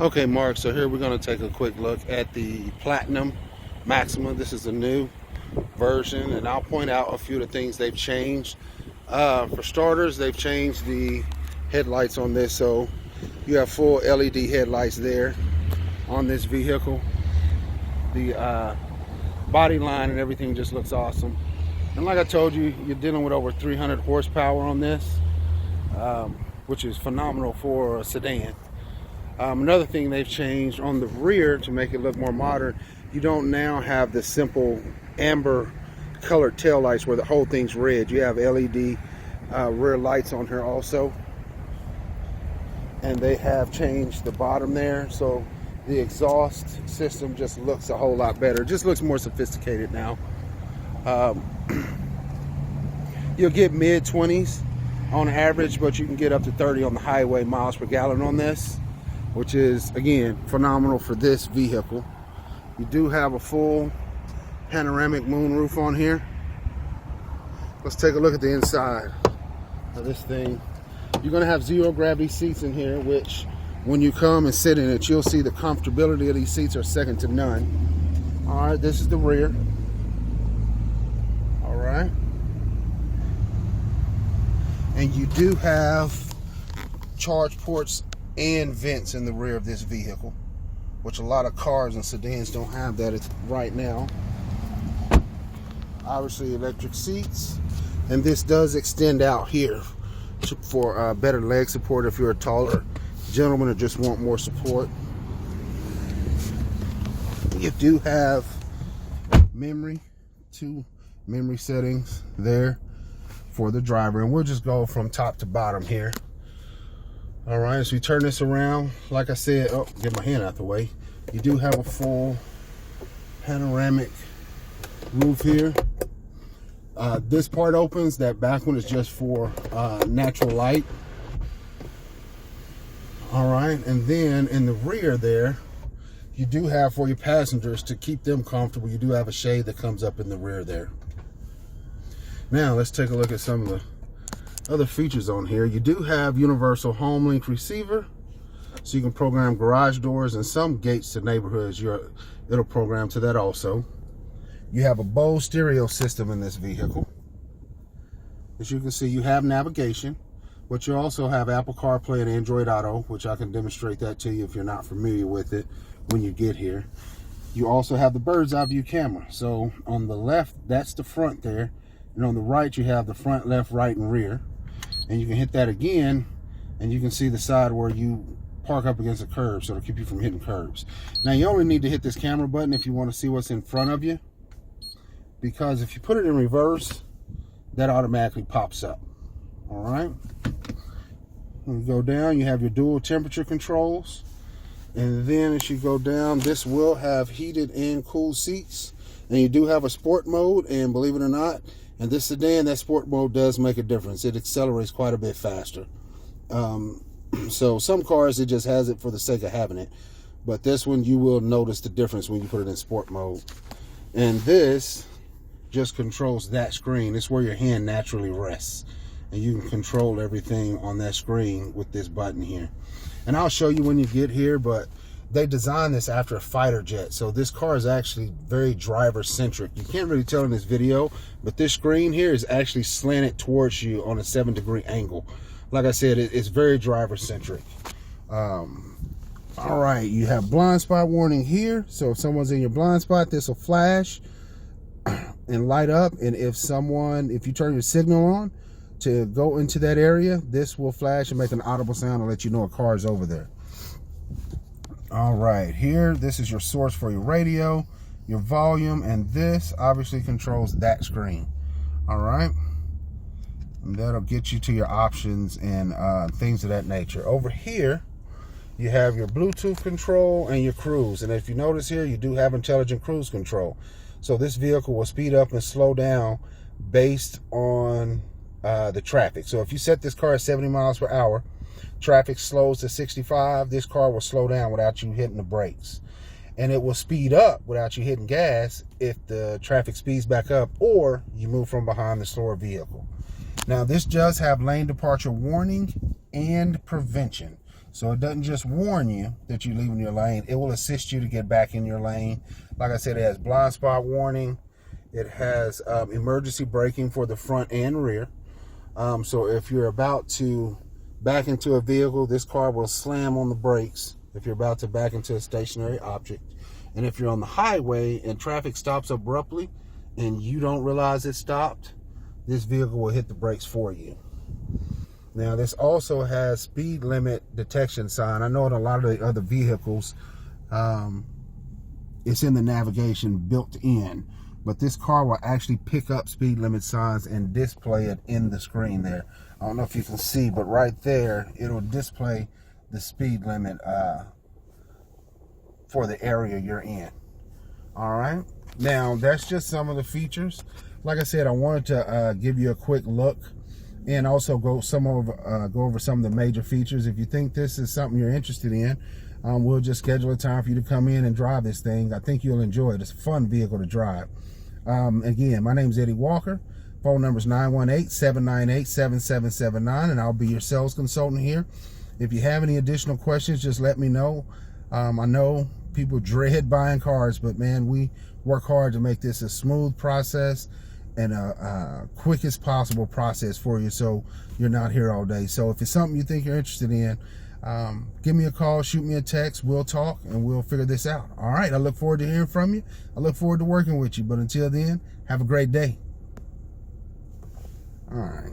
Okay, Mark, so here we're going to take a quick look at the Platinum Maxima. This is a new version, and I'll point out a few of the things they've changed. For starters, they've changed the headlights on this, so you have full LED headlights there on this vehicle. The body line and everything just looks awesome. And like I told you, you're dealing with over 300 horsepower on this, which is phenomenal for a sedan. Another thing they've changed on the rear to make it look more modern, you don't now have the simple amber colored tail lights where the whole thing's red. You have LED rear lights on here also. And they have changed the bottom there, so the exhaust system just looks a whole lot better. It just looks more sophisticated now. You'll get mid-20s on average, but you can get up to 30 on the highway miles per gallon on this, which is, again, phenomenal for this vehicle. You do have a full panoramic moonroof on here. Let's take a look at the inside of this thing. You're going to have zero gravity seats in here, which when you come and sit in it, you'll see the comfortability of these seats are second to none. All right, this is the rear. All right. And you do have charge ports and vents in the rear of this vehicle, which a lot of cars and sedans don't have that right now. Obviously electric seats, and this does extend out here for better leg support if you're a taller gentleman or just want more support. You do have memory, 2 memory settings there for the driver, and we'll just go from top to bottom here. All right, as we turn this around, like I said, get my hand out the way, you do have a full panoramic roof here. This part opens, that back one is just for natural light. All right, and then in the rear there, you do have for your passengers to keep them comfortable, you do have a shade that comes up in the rear there. Now let's take a look at some of the other features on here. You do have universal home link receiver, so you can program garage doors and some gates to neighborhoods. It'll program to that also. You have a Bose stereo system in this vehicle. As you can see, you have navigation, but you also have Apple CarPlay and Android Auto, which I can demonstrate that to you if you're not familiar with it when you get here. You also have the bird's eye view camera. So on the left, that's the front there. And on the right, you have the front, left, right, and rear. And you can hit that again, and you can see the side where you park up against a curb, so it'll keep you from hitting curbs. Now, you only need to hit this camera button if you want to see what's in front of you, because if you put it in reverse, that automatically pops up. All right. When you go down, you have your dual temperature controls. And then as you go down, this will have heated and cooled seats. And you do have a sport mode, and believe it or not, in this sedan, that sport mode does make a difference. It accelerates quite a bit faster. So some cars, it just has it for the sake of having it. But this one, you will notice the difference when you put it in sport mode. And this just controls that screen. It's where your hand naturally rests. And you can control everything on that screen with this button here. And I'll show you when you get here, but they designed this after a fighter jet. So this car is actually very driver centric. You can't really tell in this video, but this screen here is actually slanted towards you on a 7-degree angle. Like I said, it's very driver centric. All right, you have blind spot warning here. So if someone's in your blind spot, this will flash and light up. And if you turn your signal on to go into that area, this will flash and make an audible sound and let you know a car is over there. All right, here, this is your source for your radio, your volume, and this obviously controls that screen. All right, and that'll get you to your options and things of that nature. Over here, you have your Bluetooth control and your cruise. And if you notice here, you do have intelligent cruise control. So this vehicle will speed up and slow down based on the traffic. So if you set this car at 70 miles per hour, traffic slows to 65, this car will slow down without you hitting the brakes. And it will speed up without you hitting gas if the traffic speeds back up or you move from behind the slower vehicle. Now, this does have lane departure warning and prevention. So it doesn't just warn you that you're leaving your lane. It will assist you to get back in your lane. Like I said, it has blind spot warning. It has emergency braking for the front and rear. So if you're about to back into a vehicle, this car will slam on the brakes if you're about to back into a stationary object. And if you're on the highway and traffic stops abruptly and you don't realize it stopped, this vehicle will hit the brakes for you. Now, this also has speed limit detection sign. I know in a lot of the other vehicles, it's in the navigation built in, but this car will actually pick up speed limit signs and display it in the screen there. I don't know if you can see, but right there, it'll display the speed limit for the area you're in. All right. Now, that's just some of the features. Like I said, I wanted to give you a quick look and also go over some of the major features. If you think this is something you're interested in, we'll just schedule a time for you to come in and drive this thing. I think you'll enjoy it. It's a fun vehicle to drive. Again, my name is Eddie Walker. Phone number is 918-798-7779, and I'll be your sales consultant here. If you have any additional questions, just let me know. I know people dread buying cars, but man, we work hard to make this a smooth process and a quickest possible process for you, so you're not here all day. So if it's something you think you're interested in, give me a call, shoot me a text, we'll talk and we'll figure this out. All right, I look forward to hearing from you. I look forward to working with you, but until then, have a great day. All right.